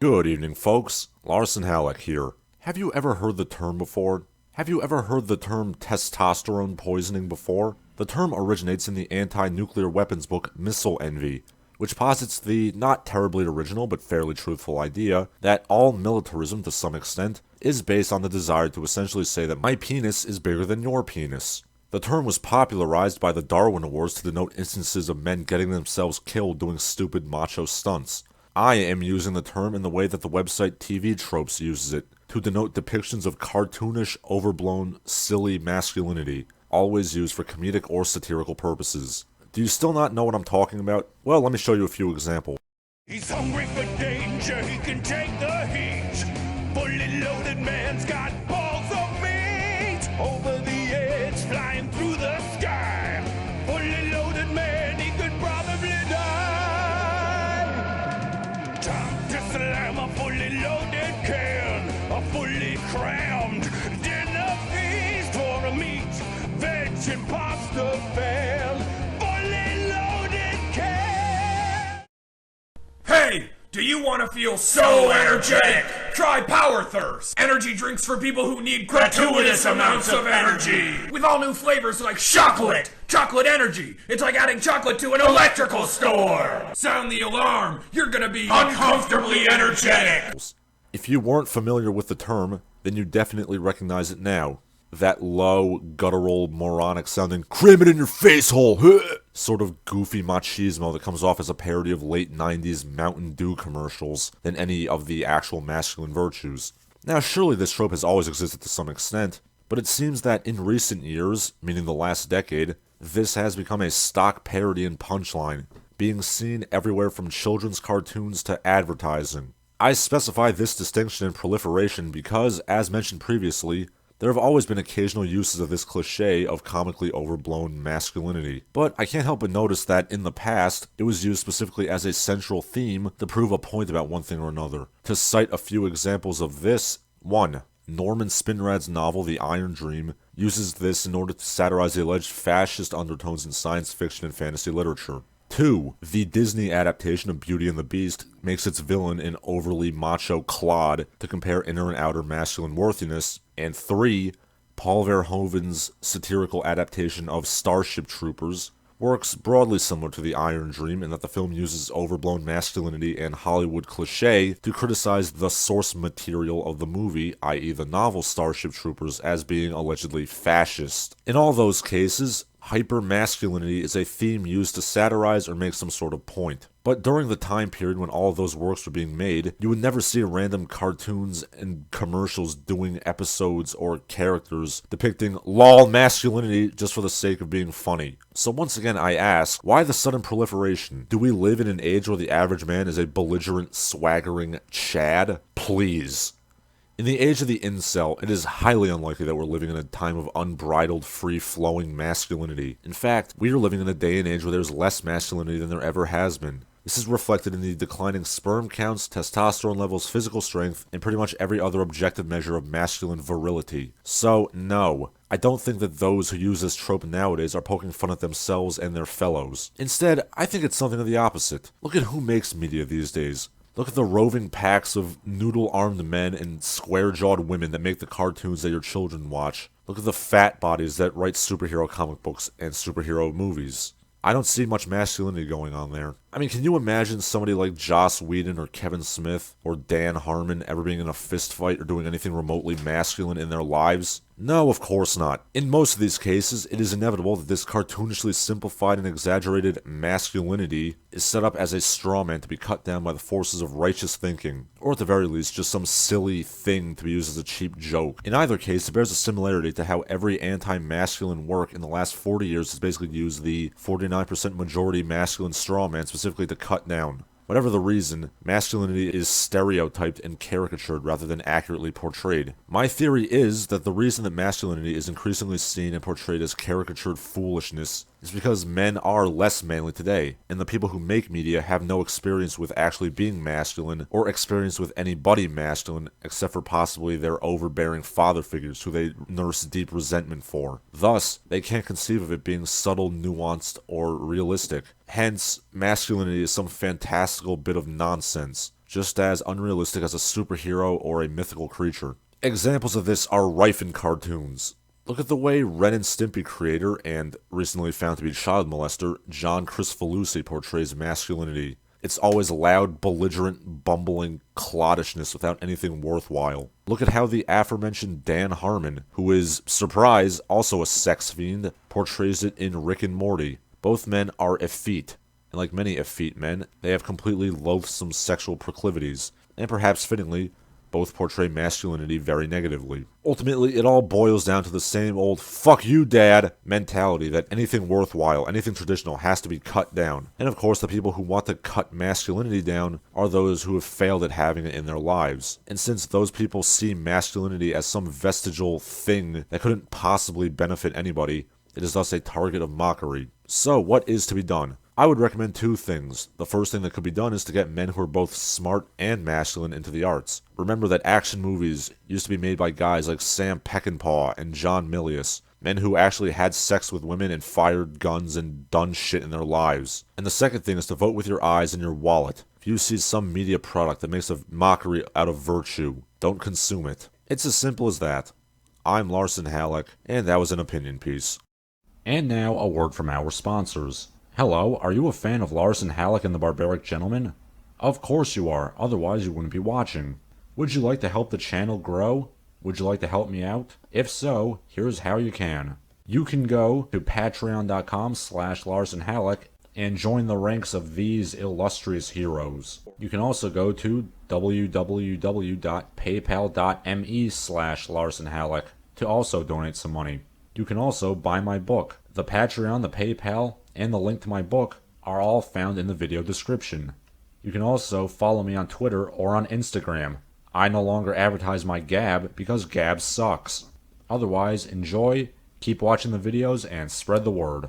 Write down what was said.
Good evening, folks. Larson Halleck here. Have you ever heard the term before? Have you ever heard the term testosterone poisoning before? The term originates in the anti-nuclear weapons book Missile Envy, which posits the not terribly original but fairly truthful idea that all militarism, to some extent, is based on the desire to essentially say that my penis is bigger than your penis. The term was popularized by the Darwin Awards to denote instances of men getting themselves killed doing stupid macho stunts. I am using the term in the way that the website TV Tropes uses it, to denote depictions of cartoonish, overblown, silly masculinity, always used for comedic or satirical purposes. Do you still not know what I'm talking about? Well, let me show you a few examples. He's hungry for danger, he can take the heat. Fully loaded man's got balls of meat. Over the edge, flying through the sky. Fully loaded man, he could probably die. Time to slam a fully loaded can. A fully crammed dinner feast for a meat, veg, and pasta fan. Fully loaded can. Hey, do you want to feel so energetic? Try Power Thirst, energy drinks for people who need gratuitous amounts of energy. With all new flavors like chocolate energy. It's like adding chocolate to an electrical store. Sound the alarm, you're gonna be uncomfortably energetic. If you weren't familiar with the term, then you definitely recognize it now. That low, guttural, moronic sounding, cram it in your face hole, sort of goofy machismo that comes off as a parody of late 90s Mountain Dew commercials than any of the actual masculine virtues. Now, surely this trope has always existed to some extent, but it seems that in recent years, meaning the last decade, this has become a stock parody and punchline, being seen everywhere from children's cartoons to advertising. I specify this distinction and proliferation because, as mentioned previously, there have always been occasional uses of this cliche of comically overblown masculinity, but I can't help but notice that in the past, it was used specifically as a central theme to prove a point about one thing or another. To cite a few examples of this, 1. Norman Spinrad's novel The Iron Dream uses this in order to satirize the alleged fascist undertones in science fiction and fantasy literature. 2. The Disney adaptation of Beauty and the Beast makes its villain an overly macho clod to compare inner and outer masculine worthiness. And 3. Paul Verhoeven's satirical adaptation of Starship Troopers works broadly similar to The Iron Dream in that the film uses overblown masculinity and Hollywood cliché to criticize the source material of the movie, i.e. the novel Starship Troopers, as being allegedly fascist. In all those cases, hyper-masculinity is a theme used to satirize or make some sort of point. But during the time period when all of those works were being made, you would never see random cartoons and commercials doing episodes or characters depicting lol masculinity just for the sake of being funny. So once again I ask, why the sudden proliferation? Do we live in an age where the average man is a belligerent, swaggering Chad? Please. In the age of the incel, it is highly unlikely that we're living in a time of unbridled, free-flowing masculinity. In fact, we are living in a day and age where there's less masculinity than there ever has been. This is reflected in the declining sperm counts, testosterone levels, physical strength, and pretty much every other objective measure of masculine virility. So, no, I don't think that those who use this trope nowadays are poking fun at themselves and their fellows. Instead, I think it's something of the opposite. Look at who makes media these days. Look at the roving packs of noodle-armed men and square-jawed women that make the cartoons that your children watch. Look at the fat bodies that write superhero comic books and superhero movies. I don't see much masculinity going on there. I mean, can you imagine somebody like Joss Whedon or Kevin Smith or Dan Harmon ever being in a fist fight or doing anything remotely masculine in their lives? No, of course not. In most of these cases, it is inevitable that this cartoonishly simplified and exaggerated masculinity is set up as a strawman to be cut down by the forces of righteous thinking, or at the very least, just some silly thing to be used as a cheap joke. In either case, it bears a similarity to how every anti-masculine work in the last 40 years has basically used the 49% majority masculine strawman specifically to cut down. Whatever the reason, masculinity is stereotyped and caricatured rather than accurately portrayed. My theory is that the reason that masculinity is increasingly seen and portrayed as caricatured foolishness is because men are less manly today, and the people who make media have no experience with actually being masculine or experience with anybody masculine except for possibly their overbearing father figures who they nurse deep resentment for. Thus, they can't conceive of it being subtle, nuanced, or realistic. Hence, masculinity is some fantastical bit of nonsense, just as unrealistic as a superhero or a mythical creature. Examples of this are rife in cartoons. Look at the way Ren and Stimpy creator and recently found to be child molester John Cristoforetti portrays masculinity. It's always loud, belligerent, bumbling clodishness without anything worthwhile. Look at how the aforementioned Dan Harmon, who is, surprise, also a sex fiend, portrays it in Rick and Morty. Both men are effete, and like many effete men, they have completely loathsome sexual proclivities, and perhaps fittingly, both portray masculinity very negatively. Ultimately, it all boils down to the same old "fuck you, dad" mentality that anything worthwhile, anything traditional has to be cut down. And of course, the people who want to cut masculinity down are those who have failed at having it in their lives. And since those people see masculinity as some vestigial thing that couldn't possibly benefit anybody, it is thus a target of mockery. So, what is to be done? I would recommend two things. The first thing that could be done is to get men who are both smart and masculine into the arts. Remember that action movies used to be made by guys like Sam Peckinpah and John Milius, men who actually had sex with women and fired guns and done shit in their lives. And the second thing is to vote with your eyes and your wallet. If you see some media product that makes a mockery out of virtue, don't consume it. It's as simple as that. I'm Larson Halleck, and that was an opinion piece. And now a word from our sponsors. Hello, are you a fan of Larson Halleck and the Barbaric Gentleman? Of course you are, otherwise you wouldn't be watching. Would you like to help the channel grow? Would you like to help me out? If so, here's how you can. You can go to patreon.com/LarsonHalleck and join the ranks of these illustrious heroes. You can also go to www.paypal.me/LarsonHalleck to also donate some money. You can also buy my book. The Patreon, the PayPal, and the link to my book are all found in the video description. You can also follow me on Twitter or on Instagram. I no longer advertise my Gab because Gab sucks. Otherwise, enjoy, keep watching the videos, and spread the word.